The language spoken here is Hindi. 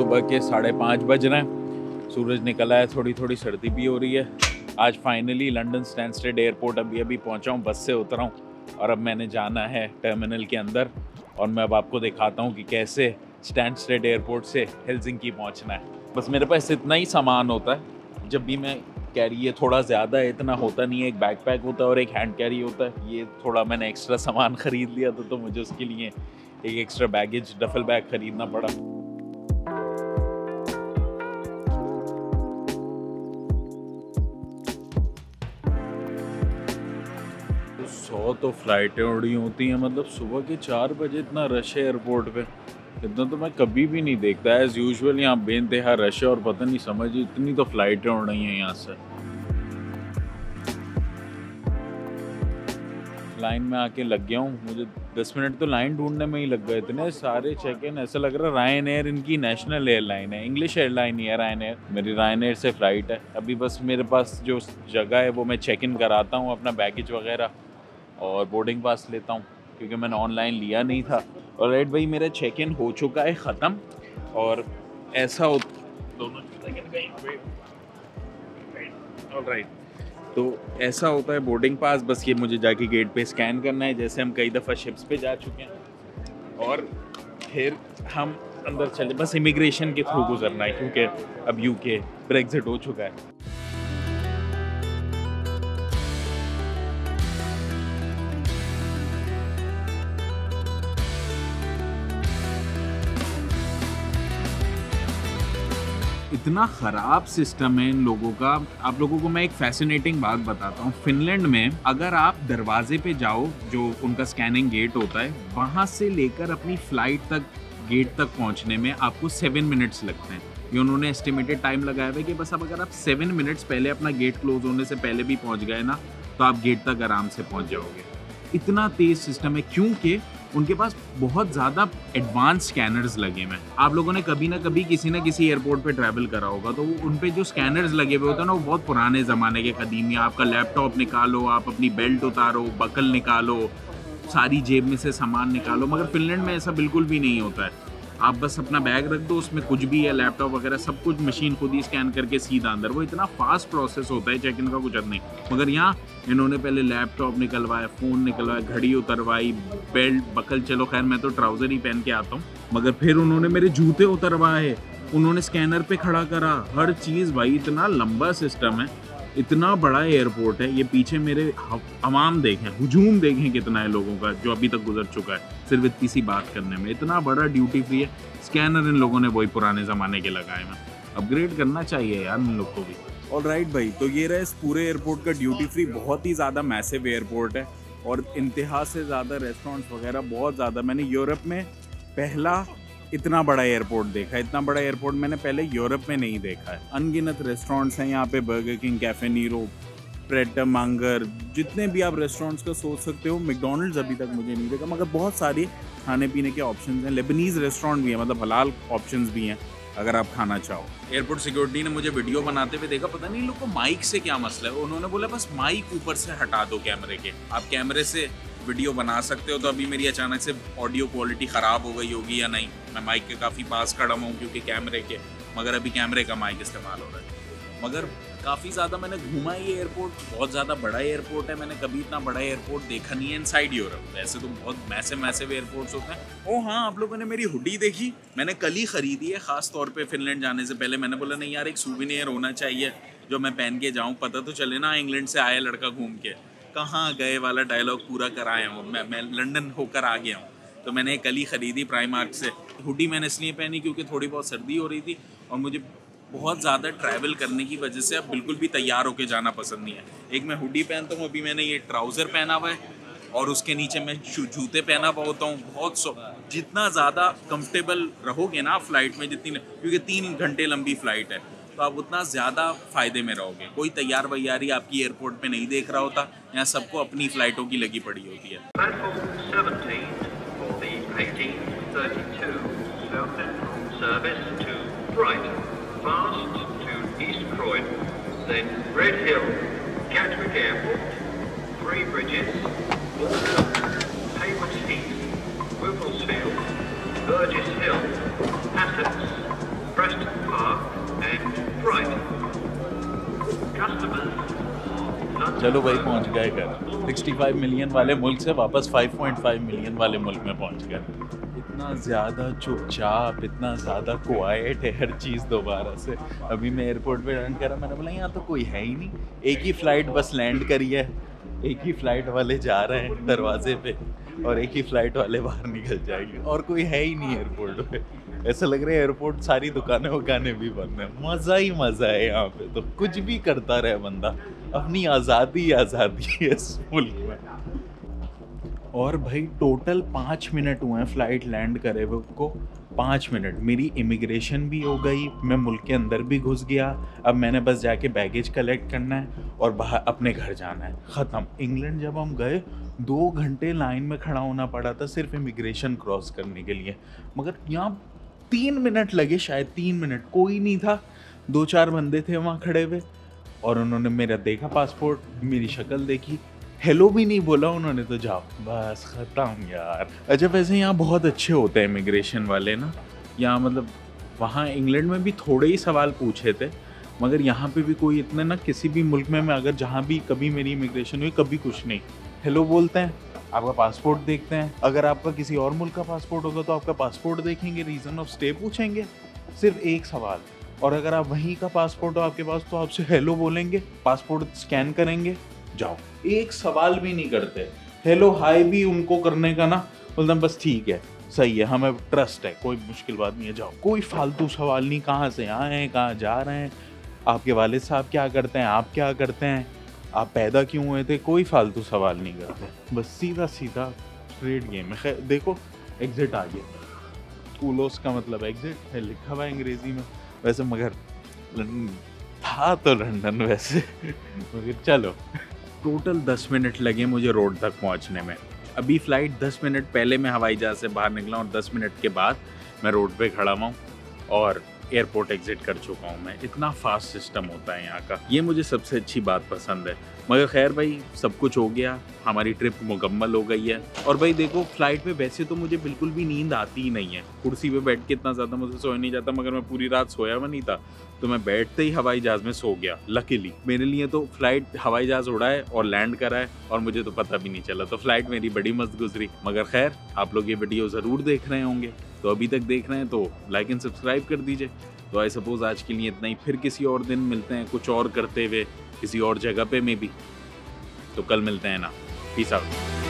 सुबह के 5:30 बज रहे हैं। सूरज निकला है, थोड़ी थोड़ी सर्दी भी हो रही है। आज फाइनली लंदन स्टैनस्टेड एयरपोर्ट अभी पहुंचा हूं, बस से उतरा हूं और अब मैंने जाना है टर्मिनल के अंदर और मैं अब आपको दिखाता हूं कि कैसे स्टैनस्टेड एयरपोर्ट से हेलसिंकी पहुंचना है। बस मेरे पास इतना ही सामान होता है जब भी मैं कैरी, ये थोड़ा ज़्यादा है, इतना होता नहीं है। एक बैकपैक होता है और एक हैंड कैरी होता है। ये थोड़ा मैंने एक्स्ट्रा सामान ख़रीद लिया था तो मुझे उसके लिए एक एक्स्ट्रा बैगेज डफल बैग ख़रीदना पड़ा। 100 तो फ्लाइटें उड़ी होती हैं, मतलब सुबह के 4 बजे इतना रश है एयरपोर्ट पे। इतना तो मैं कभी भी नहीं देखता। एज़ यूजुअल यहाँ बेइंतहा रश है और पता नहीं समझ इतनी तो फ्लाइटें उड़ रही हैं यहाँ से। लाइन में आके लग गया हूँ। मुझे 10 मिनट तो लाइन ढूंढने में ही लग गए। इतने सारे चेक इन, ऐसा लग रहा है रायन एयर इनकी नेशनल एयरलाइन है। इंग्लिश एयरलाइन ही है रायन एयर। मेरी रायन एयर से फ़्लाइट है। अभी बस मेरे पास जो जगह है वो मैं चेक इन कराता हूँ अपना बैगेज वगैरह और बोर्डिंग पास लेता हूँ क्योंकि मैंने ऑनलाइन लिया नहीं था। और राइट भाई, मेरा चेक इन हो चुका है ख़त्म और ऐसा हो दोनों राइट, तो ऐसा होता है बोर्डिंग पास। बस ये मुझे जाके गेट पे स्कैन करना है, जैसे हम कई दफ़ा शिप्स पे जा चुके हैं, और फिर हम अंदर चले। बस इमिग्रेशन के थ्रू गुजरना है क्योंकि अब यूके ब्रेक्जिट हो चुका है। इतना ख़राब सिस्टम है इन लोगों का। आप लोगों को मैं एक फैसिनेटिंग बात बताता हूँ। फिनलैंड में अगर आप दरवाजे पे जाओ, जो उनका स्कैनिंग गेट होता है, वहाँ से लेकर अपनी फ़्लाइट तक, गेट तक पहुँचने में आपको 7 मिनट्स लगते हैं। ये उन्होंने एस्टिमेटेड टाइम लगाया हुआ है कि बस अब अगर आप 7 मिनट्स पहले अपना गेट क्लोज होने से पहले भी पहुँच गए ना, तो आप गेट तक आराम से पहुँच जाओगे। इतना तेज़ सिस्टम है क्योंकि उनके पास बहुत ज़्यादा एडवांस स्कैनर्स लगे हुए हैं। आप लोगों ने कभी ना कभी किसी ना किसी एयरपोर्ट पे ट्रैवल करा होगा, तो उन पे जो स्कैनर्स लगे हुए होते हैं ना, वो बहुत पुराने ज़माने के कदीमी। आपका लैपटॉप निकालो, आप अपनी बेल्ट उतारो, बकल निकालो, सारी जेब में से सामान निकालो। मगर फिनलैंड में ऐसा बिल्कुल भी नहीं होता है। आप बस अपना बैग रख दो, उसमें कुछ भी है, लैपटॉप वगैरह सब कुछ मशीन खुद ही स्कैन करके सीधा अंदर। वो इतना फास्ट प्रोसेस होता है चेक इन का, कुछ नहीं। मगर यहाँ इन्होंने पहले लैपटॉप निकलवाया, फ़ोन निकलवाया, घड़ी उतरवाई, बेल्ट, बकल, चलो खैर मैं तो ट्राउज़र ही पहन के आता हूँ, मगर फिर उन्होंने मेरे जूते उतरवाए, उन्होंने स्कैनर पे खड़ा करा, हर चीज़। भाई इतना लंबा सिस्टम है, इतना बड़ा एयरपोर्ट है। ये पीछे मेरे हमाम देखें, हुजूम देखें कितना है लोगों का जो अभी तक गुजर चुका है सिर्फ इतनी सी बात करने में। इतना बड़ा ड्यूटी फ्री है। स्कैनर इन लोगों ने वही पुराने ज़माने के लगाए हैं। अपग्रेड करना चाहिए यार इन लोग को भी। ऑल राइट भाई, तो ये रहा इस पूरे एयरपोर्ट का ड्यूटी फ्री। बहुत ही ज़्यादा मैसिव एयरपोर्ट है और इंतहा से ज़्यादा रेस्टोरेंट्स वगैरह बहुत ज़्यादा। मैंने यूरोप में पहला इतना बड़ा एयरपोर्ट देखा है। इतना बड़ा एयरपोर्ट मैंने पहले यूरोप में नहीं देखा है। अनगिनत रेस्टोरेंट्स हैं यहाँ पे, Burger King, cafe Nero, Pret Manger, जितने भी आप रेस्टोरेंट्स का सोच सकते हो। मैकडॉनल्ड्स अभी तक मुझे नहीं देखा, मगर बहुत सारी खाने पीने के ऑप्शंस हैं। लेबनीज़ रेस्टोरेंट भी है, मतलब हलाल ऑप्शंस भी हैं अगर आप खाना चाहो। एयरपोर्ट सिक्योरिटी ने मुझे वीडियो बनाते हुए देखा, पता नहीं लोग को माइक से क्या मसला है। उन्होंने बोला बस माइक ऊपर से हटा दो कैमरे के, आप कैमरे से वीडियो बना सकते हो। तो अभी मेरी अचानक से ऑडियो क्वालिटी ख़राब हो गई होगी या नहीं, मैं माइक के काफ़ी पास खड़ा हूँ क्योंकि कैमरे के, मगर अभी कैमरे का माइक इस्तेमाल हो रहा है। मगर काफ़ी ज़्यादा मैंने घूमा ये एयरपोर्ट, बहुत ज़्यादा बड़ा एयरपोर्ट है। मैंने कभी इतना बड़ा एयरपोर्ट देखा नहीं है इनसाइड यूरोप। वैसे तो बहुत मैसिव एयरपोर्ट्स होते हैं। ओह हाँ, आप लोगों ने मेरी हुडी देखी? मैंने कल ही ख़रीदी है, ख़ास तौर पे फिनलैंड जाने से पहले। मैंने बोला नहीं यार, एक सूवेनियर होना चाहिए जो मैं पहन के जाऊँ, पता तो चले ना इंग्लैंड से आया लड़का घूम के कहाँ गए वाला डायलॉग पूरा कराया हूँ। मैं लंदन होकर आ गया हूँ। तो मैंने कल ही ख़रीदी प्राइमार्क से। हुडी मैंने इसलिए पहनी क्योंकि थोड़ी बहुत सर्दी हो रही थी और मुझे बहुत ज़्यादा ट्रैवल करने की वजह से अब बिल्कुल भी तैयार होकर जाना पसंद नहीं है। एक मैं हुडी पहनता हूँ, अभी मैंने ये ट्राउज़र पहना हुआ है और उसके नीचे मैं जूते पहना हुआ होता हूँ। जितना ज़्यादा कंफर्टेबल रहोगे ना फ़्लाइट में, जितनी, क्योंकि 3 घंटे लंबी फ़्लाइट है, तो आप उतना ज़्यादा फ़ायदे में रहोगे। कोई तैयार वैयारी आपकी एयरपोर्ट पे नहीं देख रहा होता। यहाँ सबको अपनी फ़्लाइटों की लगी पड़ी होती है। Preston Park and Brighton. Customers for चलो भाई पहुंच गए घर। 65 मिलियन वाले मुल्क से वापस 5.5 मिलियन वाले मुल्क में पहुंच गए। इतना ज़्यादा चुपचाप, इतना ज़्यादा क्वाइट है हर चीज़ दोबारा से। अभी मैं एयरपोर्ट पे लैंड करा, मैंने बोला यहाँ तो कोई है ही नहीं, एक ही फ़्लाइट बस लैंड करी है, एक ही फ़्लाइट वाले जा रहे हैं दरवाजे पे और एक ही फ़्लाइट वाले बाहर निकल जाएंगे और कोई है ही नहीं एयरपोर्ट पे। ऐसा लग रहा है एयरपोर्ट सारी दुकानें वकानें भी बंद है। मज़ा ही मज़ा है यहाँ पे, तो कुछ भी करता रहे बंदा, अपनी आज़ादी है इस मुल्क में। और भाई टोटल 5 मिनट हुए हैं फ़्लाइट लैंड करे हुए को, 5 मिनट। मेरी इमिग्रेशन भी हो गई, मैं मुल्क के अंदर भी घुस गया। अब मैंने बस जाके बैगेज कलेक्ट करना है और बाहर अपने घर जाना है, ख़त्म। इंग्लैंड जब हम गए 2 घंटे लाइन में खड़ा होना पड़ा था सिर्फ इमिग्रेशन क्रॉस करने के लिए, मगर यहाँ 3 मिनट लगे, शायद 3 मिनट। कोई नहीं था, 2-4 बंदे थे वहाँ खड़े हुए और उन्होंने मेरा देखा पासपोर्ट, मेरी शक्ल देखी, हेलो भी नहीं बोला उन्होंने, तो जाओ बस ख़त्म यार। अच्छा वैसे यहाँ बहुत अच्छे होते हैं इमिग्रेशन वाले ना, यहाँ मतलब वहाँ इंग्लैंड में भी थोड़े ही सवाल पूछे थे, मगर यहाँ पे भी कोई इतने ना, किसी भी मुल्क में मैं अगर जहाँ भी कभी मेरी इमिग्रेशन हुई कभी कुछ नहीं, हेलो बोलते हैं, आपका पासपोर्ट देखते हैं, अगर आपका किसी और मुल्क का पासपोर्ट होगा तो आपका पासपोर्ट देखेंगे, रीज़न ऑफ स्टे पूछेंगे, सिर्फ एक सवाल। और अगर आप वहीं का पासपोर्ट हो आपके पास तो आपसे हेलो बोलेंगे, पासपोर्ट स्कैन करेंगे, जाओ। एक सवाल भी नहीं करते, हेलो हाय भी उनको करने का ना, बोलते हैं बस ठीक है, सही है, हमें ट्रस्ट है, कोई मुश्किल बात नहीं है, जाओ। कोई फालतू सवाल नहीं, कहाँ से आए हैं, कहाँ जा रहे हैं, आपके वालिद साहब क्या करते हैं, आप क्या करते हैं, आप पैदा क्यों हुए थे, कोई फालतू सवाल नहीं करते, बस सीधा सीधा स्ट्रेट गेम है। खैर देखो एग्जिट आ गया, कूलोस का मतलब एग्जिट है, लिखा हुआ है अंग्रेजी में वैसे, मगर था तो लंदन वैसे मगर चलो। टोटल 10 मिनट लगे मुझे रोड तक पहुंचने में। अभी फ़्लाइट 10 मिनट पहले मैं हवाई जहाज़ से बाहर निकला और 10 मिनट के बाद मैं रोड पे खड़ा हुआ हूँ और एयरपोर्ट एग्जिट कर चुका हूँ मैं। इतना फास्ट सिस्टम होता है यहाँ का, ये मुझे सबसे अच्छी बात पसंद है। मगर खैर भाई सब कुछ हो गया, हमारी ट्रिप मुकम्मल हो गई है। और भाई देखो फ़्लाइट पे वैसे तो मुझे बिल्कुल भी नींद आती ही नहीं है, कुर्सी पे बैठ के इतना ज़्यादा मुझे सोया नहीं जाता, मगर मैं पूरी रात सोया हुआ नहीं था, तो मैं बैठते ही हवाई जहाज़ में सो गया। लकीली मेरे लिए तो फ़्लाइट हवाई जहाज़ उड़ा है और लैंड करा है और मुझे तो पता भी नहीं चला, तो फ़्लाइट मेरी बड़ी मस्त गुजरी। मगर खैर आप लोग ये वीडियो ज़रूर देख रहे होंगे, तो अभी तक देख रहे हैं तो लाइक एंड सब्सक्राइब कर दीजिए। तो आई सपोज़ आज के लिए इतना ही, फिर किसी और दिन मिलते हैं कुछ और करते हुए, किसी और जगह पे में भी। तो कल मिलते हैं ना, पीस आउट।